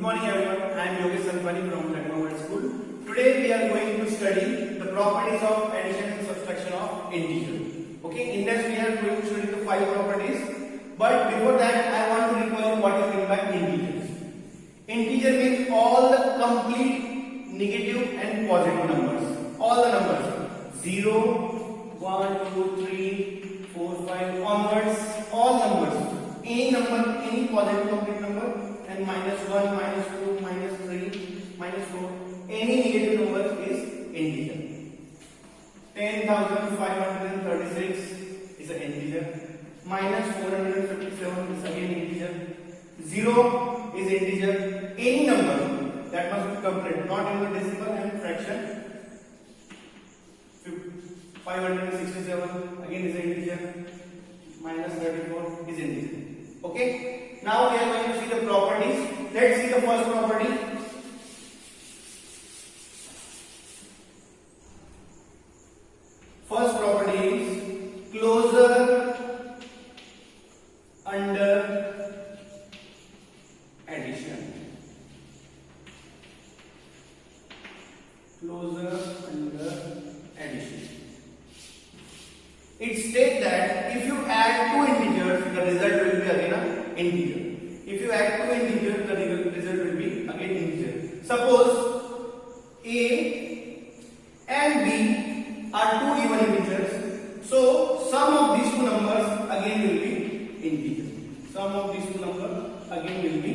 morning everyone, I am Yogesh Sankwani from Jagmohan School. Today we are going to study the properties of addition and subtraction of integer. Okay, in this we are going to study the 5 properties. But before that I want to recall you what is meant by integers. Integer means all the complete negative and positive numbers. All the numbers 0, 1, 2, 3, 4, 5 onwards, all numbers. Any number, any positive complete number, and -1, -2, -3, -4, any negative number is integer. 10,536 is an integer. -457 is again integer. 0 is integer. Any number that must be complete, not in the decimal and fraction. 567 again is an integer. -34 is integer. Okay, now we are going to see the properties. Let's see the first property. First property is closure under addition. Closure under addition. It states that if you add two integers, the result will be again an integer. If you add two integers, the result will be again integer. Suppose a and b are two even integers, so sum of these two numbers again will be integer. Sum of these two numbers again will be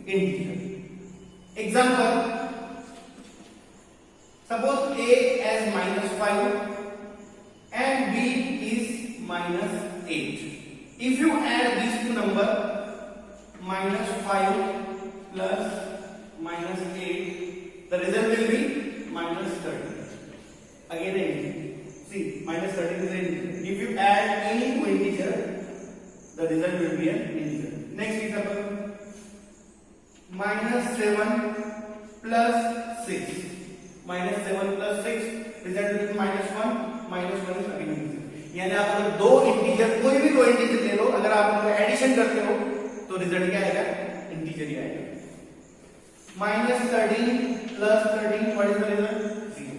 integer. Example: suppose a as -5 and b is -8. If you add these two numbers, -5 plus -8, the result will be -30. Again, see, -30 is an integer. If you add any two integer, the result will be an integer. Next example: -7 plus 6. -7 plus 6, result will be -1. -1 is again integer. यानी आप अगर दो integer, कोई भी दो integer ले लो, अगर आप उनका एडिशन करते हो तो रिजल्ट क्या आएगा? इंटीजर ही आएगा. -13 plus 13, what is the result? 0.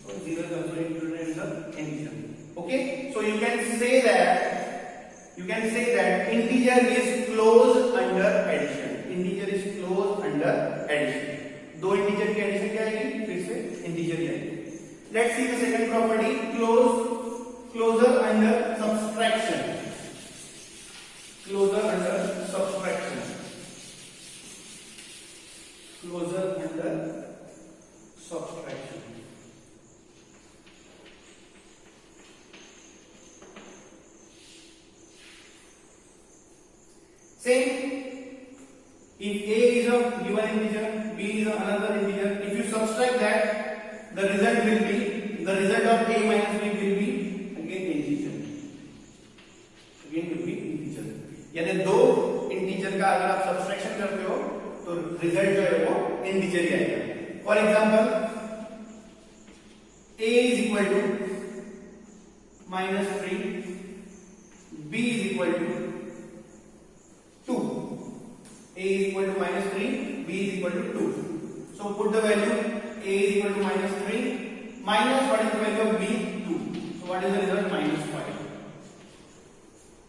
So 0 is also included in the integer. Okay, so you can say that integer is closed under addition. Integer is closed under addition. दो integer की addition क्या आएगी? फिर से integer ही आएगी. Let's see the second property, closure under subtraction. Closure under subtraction. Closure under subtraction. Same. If a is a given integer, b is another integer. If you subtract that, the result of a minus b will be again integer. Again will be integer. यानी दो integer का अगर आप subtraction करते हो तो result जो है वो इंटीजर ही आएगा. For example, a is equal to -3, b is equal to 2. a is equal to -3, b is equal to 2. So put the value. A is equal to -3 minus what is the value of b? 2. So what is the result? -5.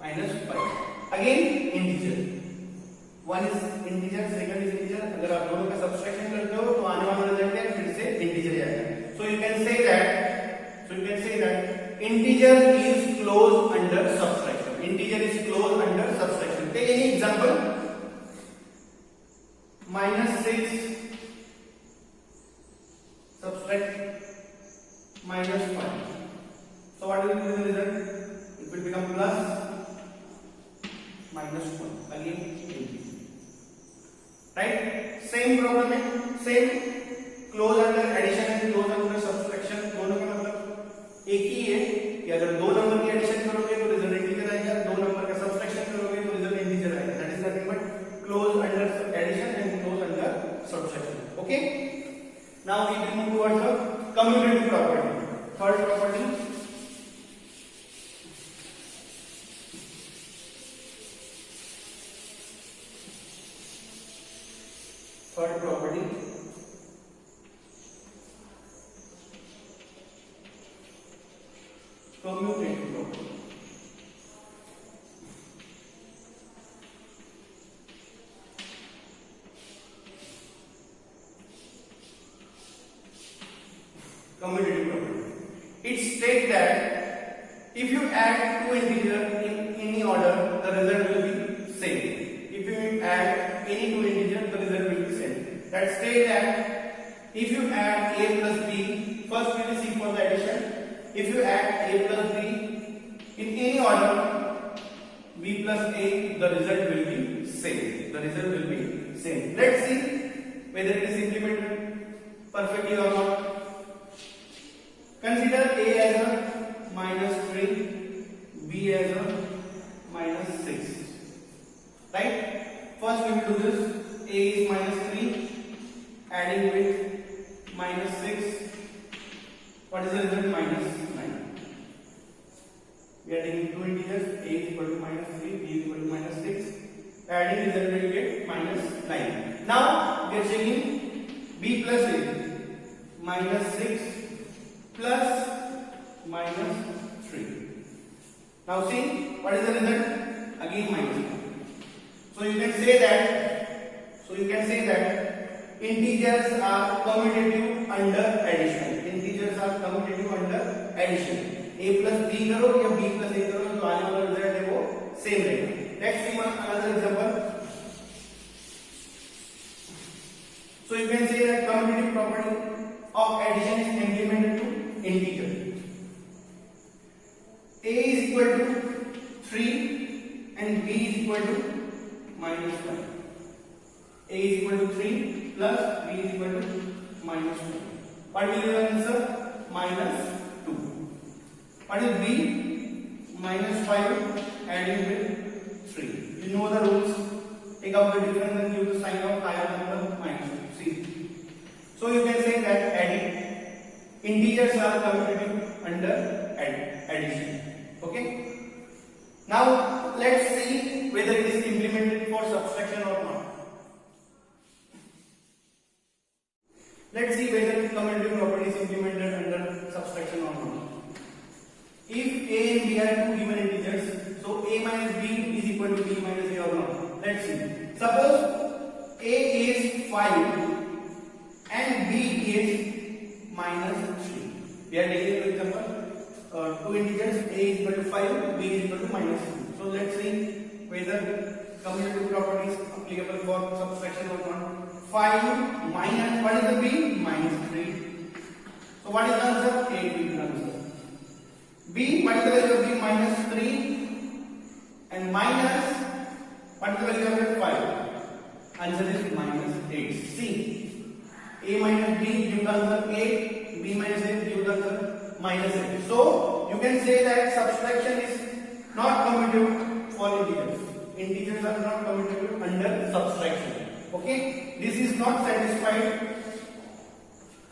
-5. Again integer. One is integer, second is integer. अगर आप दोनों का subtraction करते हो तो आने वाला result है फिर से इंटीजर ही आएगा. So you can say that integer is closed under subtraction. Integer is closed under subtraction. Take any example. -6 subtract -5. So what will be the result? It will become plus -1. Again integer. Right? Same problem है. Same close under addition and close under subtraction. दोनों का मतलब एक ही है कि अगर दो number की एडिशन करोगे तो रिजल्ट इंटीजर आएगा, दो नंबर का सब्ट्रैक्शन करोगे तो रिजल्ट इंटीजर आएगा. That is nothing but close under addition and close under subtraction. Okay? Now we will move towards the commutative property. Third property. Third property, commutative property. Commutative property. It states that if you add two integers in any order, the result will be same. If you add any two integers, the result will be same. That states that if you add a plus b, first we will see for the addition. If you add a plus b in any order, b plus a, the result will be same. The result will be same. Let's see whether it is implemented perfectly or not. Consider a as a -3, b as a -6. Right? First we will do this. A is -3, adding with -6. What is the result? -9. We are taking two integers. A is equal to -3, b is equal to -6. Adding result will get -9. Now we are checking b plus a, -6 plus -3. Now see what is the result? Again -1. So you can say that integers are commutative under addition. Integers are commutative under addition. A plus b करो या b plus a करो, जो आने वाला result है वो same रहेगा. Let's see one another example. So you can say that commutative property of addition is implemented to integer. A is equal to 3 and b is equal to -1. A is equal to 3 plus b is equal to -1. What will be the answer? -2. What is b? -5 adding with 3. You know the rules. Take out the difference and give the sign of higher number -2. See. So you can say that adding integers are commutative under addition. Okay. Now let's see whether it is implemented for subtraction or not. Let's see whether commutative property is implemented under subtraction or not. If a and b are two given integers, so a minus b is equal to b minus a or not. Let's see. Suppose a is 5 and b is -3. We are taking for example two integers. A is equal to 5, b is equal to -3. So let's see whether commutative property is applicable for subtraction or not. 5 minus, what is the b? -3. So what is the answer? 8 will be the answer. B, what is the value of b? -3 and minus, what is the value of 5? Answer is -8. See, a minus b gives the answer 8, b minus a gives the answer -8. So you can say that subtraction is not commutative for integers. Integers are not commutative under subtraction. Okay, this is not satisfied.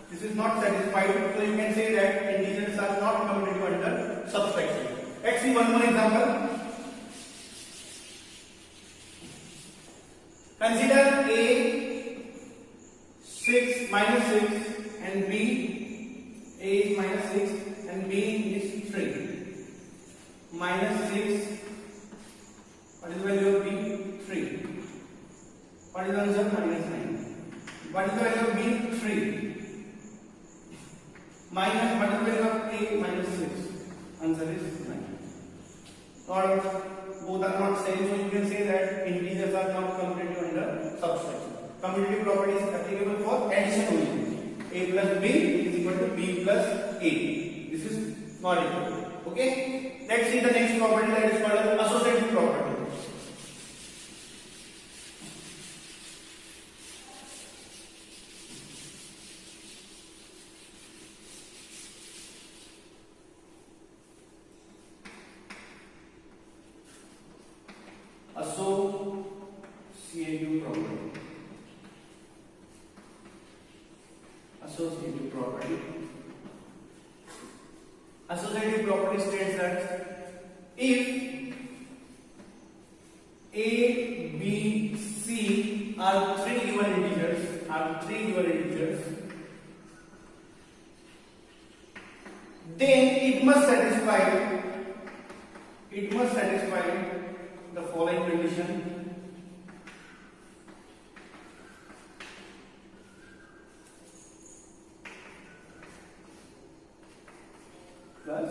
This is not satisfied. So you can say that integers are not commutative under subtraction. Let's see one more example. Consider a 6 and b. A is -6 and b is 3. -6. What is the value of b? 3. What is the answer? -9. What is the value of b? 3. Minus, what is the value of a? -6. Answer is 9. Or both are not same, so you can say that integers are not commutative under subtraction. Commutative property is applicable for addition only. A plus b is equal to b plus a. This is not equal. Okay. Let's see the next property, that is called as associative property. Associative property. Associative property. Associative property states that if A, B, C are three given integers, are three given integers, then it must satisfy the following condition. Plus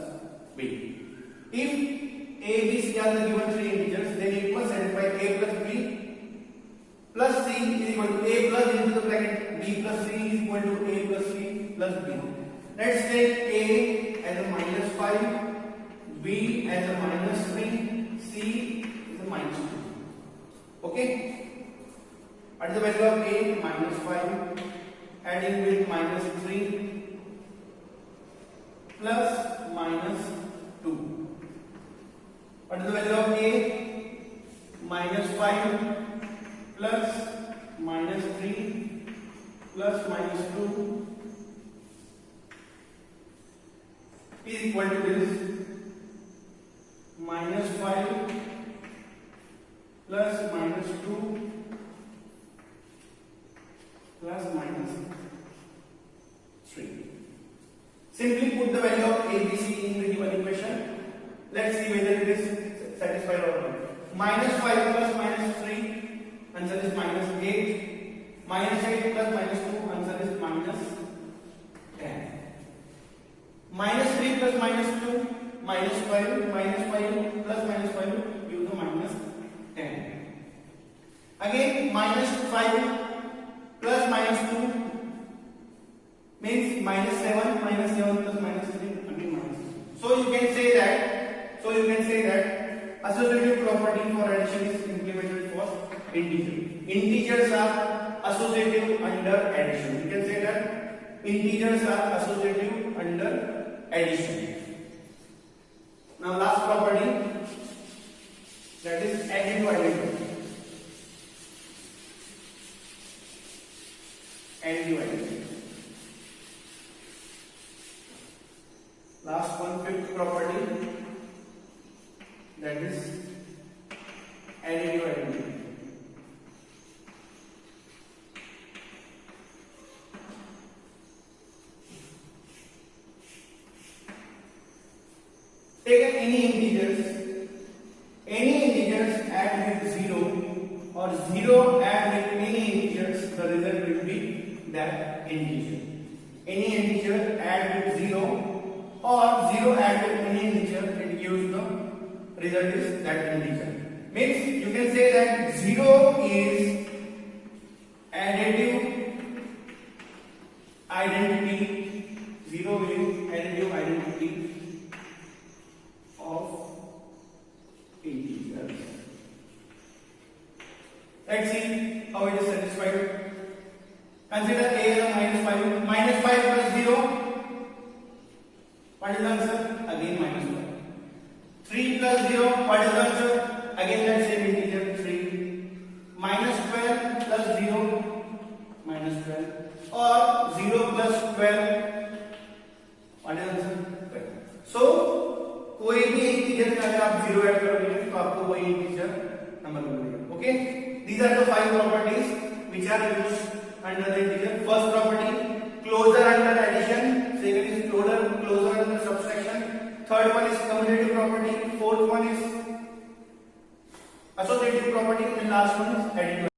b. If a, b, c are the given three integers, then it must satisfy a plus b plus c is equal to a plus into the bracket b plus c is equal to a plus c plus b. Let's take a as a minus 5, b as a minus 3, c is a minus 2. Okay? At the value of a, minus 5, adding with minus 3 plus minus 2. At the value of a, minus 5 plus minus 3 plus minus 2 is equal to this minus 5 plus minus 2 plus minus 3. Simply put the value of a, b, c in the given equation. Let's see whether it is satisfied or not. Minus 5 plus minus 3, answer is minus 8. Minus 8 plus minus 2, answer is minus 10. Minus 3 plus minus 2, minus 5. Minus 5 plus minus 5 gives the minus 10. Again, minus 5 plus minus 2 means minus 7. Minus 7 plus minus 3 again minus 6. So you can say that associative property for addition is implemented for integer. Integers are associative under addition. You can say that integers are associative under addition. Now last property, that is additive identity. Additive identity. Last one, fifth property, that is additive identity. Take any integers add with 0 or 0 add with any integers, the result will be that integer. Any integer add with 0 or 0 add with any integer, it gives the result is that integer. Means you can say that 0 is additive identity. 0 is additive identity of integers. Let's see how it is satisfied. Consider a as a minus 5. Minus 5 plus 0. What is the answer? Again minus 5. 3 plus 0. What is the answer? Again that same integer 3. Minus 12 plus 0. Minus 12. Or 0 plus 12. What is the answer? 12. So कोई भी integer में अगर आप 0 add करोगे तो आपको वही integer number मिलेगा. Okay, these are the 5 properties which are used under the integer. First property, closure under addition. Second is closure under subtraction. Third one is commutative property. Fourth one is associative property, and last one is additive.